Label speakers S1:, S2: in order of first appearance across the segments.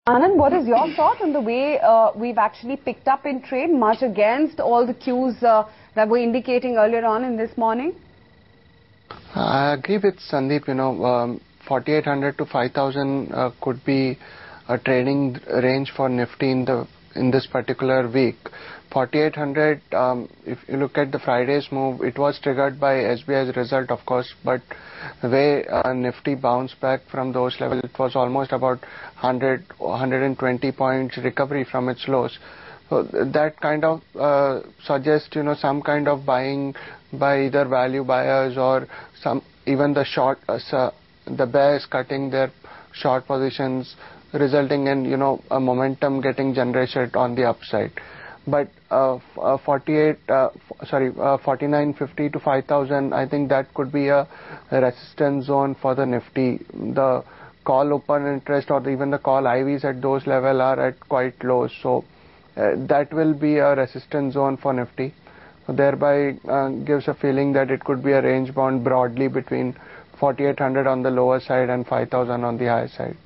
S1: Anand, what is your thought on the way we've actually picked up in trade, much against all the cues that were indicating earlier on in this morning?
S2: I agree with Sandeep. 4,800 to 5,000 could be a trading range for Nifty in this particular week. 4,800. If you look at the Friday's move, it was triggered by SBI's result, of course, but the way Nifty bounced back from those levels, it was almost about 120 points recovery from its lows. So that kind of suggests, some kind of buying by either value buyers or even the short, the bears cutting their short positions, resulting in, a momentum getting generated on the upside. But 4,950 to 5,000, I think that could be a resistance zone for the Nifty. The call open interest or even the call IVs at those level are at quite low. So that will be a resistance zone for Nifty. Thereby gives a feeling that it could be a range bound broadly between 4,800 on the lower side and 5,000 on the higher side.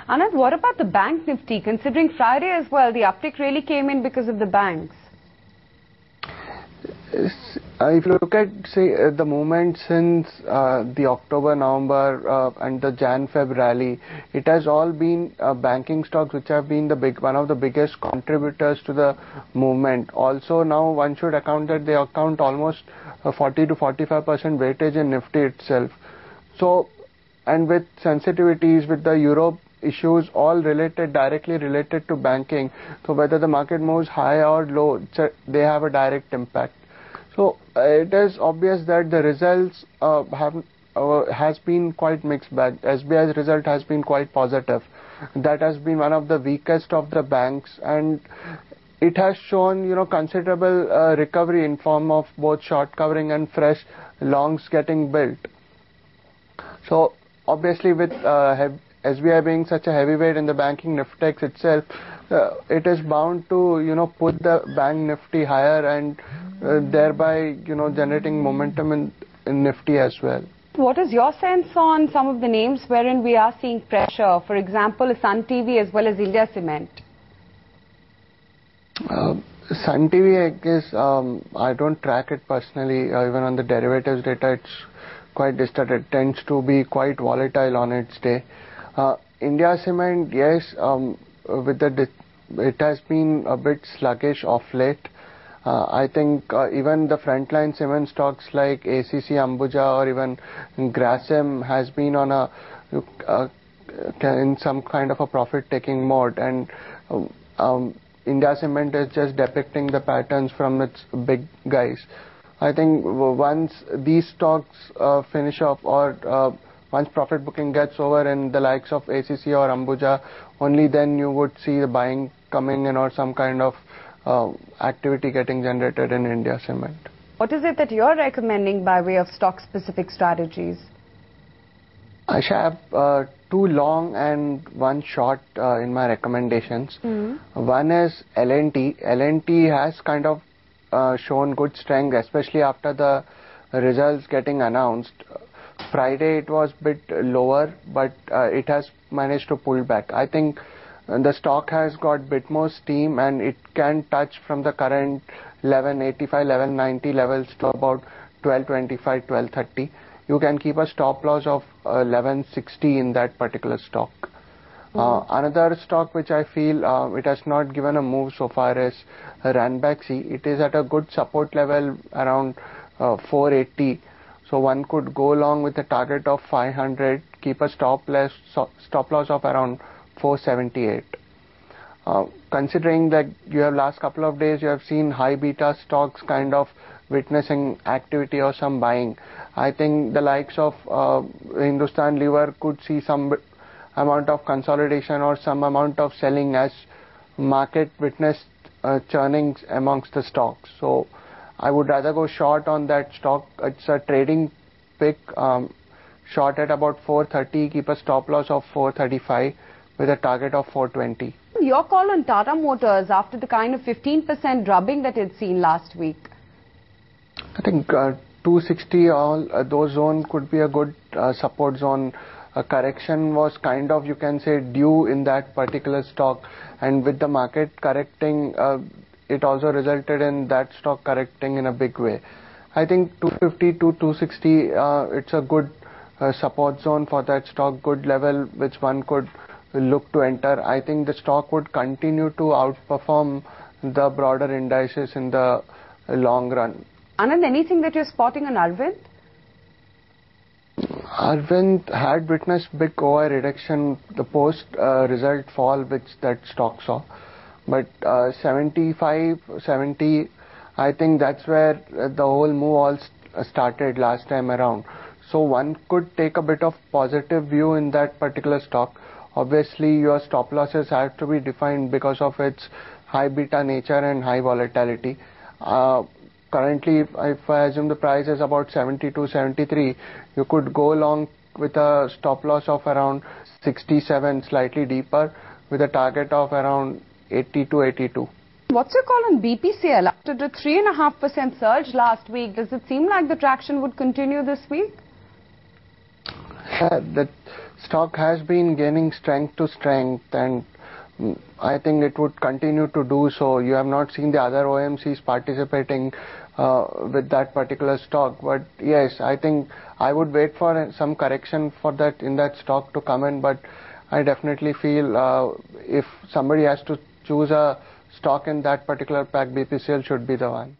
S1: Anand, what about the bank Nifty? Considering Friday as well, the uptick really came in because of the banks.
S2: If you look at, say, the movement since the October, November and the Jan-Feb rally, it has all been banking stocks which have been one of the biggest contributors to the movement. Also, now one should account that they account almost 40 to 45% weightage in Nifty itself. So, and with sensitivities with the Europe issues all directly related to banking, so whether the market moves high or low, they have a direct impact. So it is obvious that the results has been quite mixed bag. SBI's result has been quite positive. That has been one of the weakest of the banks, and it has shown considerable recovery in form of both short covering and fresh longs getting built. So obviously with SBI being such a heavyweight in the banking Niftex itself, it is bound to put the bank Nifty higher and thereby generating momentum in Nifty as well.
S1: What is your sense on some of the names wherein we are seeing pressure? For example, Sun TV as well as India Cement.
S2: Sun TV, I guess I don't track it personally. Even on the derivatives data, it's quite distorted. It tends to be quite volatile on its day. India Cement, yes, it has been a bit sluggish of late. I think even the frontline cement stocks like ACC, Ambuja or even Grasim has been on in some kind of a profit-taking mode, and India Cement is just depicting the patterns from its big guys. I think once these stocks finish off or once profit booking gets over in the likes of ACC or Ambuja, only then you would see the buying coming in or some kind of activity getting generated in India Cement.
S1: What is it that you're recommending by way of stock-specific strategies?
S2: I shall have 2 long and 1 short in my recommendations. One is L&T. L&T has kind of shown good strength, especially after the results getting announced. Friday it was a bit lower, but it has managed to pull back. I think the stock has got a bit more steam and it can touch from the current 1185, 1190 levels to about 1225, 1230. You can keep a stop loss of 1160 in that particular stock. Another stock which I feel it has not given a move so far is Ranbaxy. It is at a good support level around 480. So one could go along with a target of 500, keep a stop loss of around 478. Considering that you have last couple of days you have seen high beta stocks kind of witnessing activity or some buying, I think the likes of Hindustan Lever could see some amount of consolidation or some amount of selling as market witnessed churnings amongst the stocks. So I would rather go short on that stock. It's a trading pick, short at about 430, keep a stop loss of 435 with a target of 420.
S1: Your call on Tata Motors after the kind of 15% drubbing that it's seen last week?
S2: I think 260, all those zone could be a good support zone. a correction was kind of, you can say, due in that particular stock, and with the market correcting, it also resulted in that stock correcting in a big way. I think 250 to 260, it's a good support zone for that stock, good level which one could look to enter. I think the stock would continue to outperform the broader indices in the long run.
S1: Anand, anything that you're spotting on Arvind?
S2: Arvind had witnessed big OI reduction, the post result fall which that stock saw. But 75, 70, I think that's where the whole move all started last time around. So one could take a bit of positive view in that particular stock. Obviously, your stop losses have to be defined because of its high beta nature and high volatility. Currently, if I assume the price is about 72, 73, you could go along with a stop loss of around 67, slightly deeper, with a target of around 80 to 82.
S1: What's your call on BPCL? After the 3.5% surge last week, does it seem like the traction would continue this week?
S2: The stock has been gaining strength to strength, and I think it would continue to do so. You have not seen the other OMCs participating with that particular stock, but yes, I think I would wait for some correction for that in that stock to come in. But I definitely feel if somebody has to choose a stock in that particular pack, BPCL should be the one.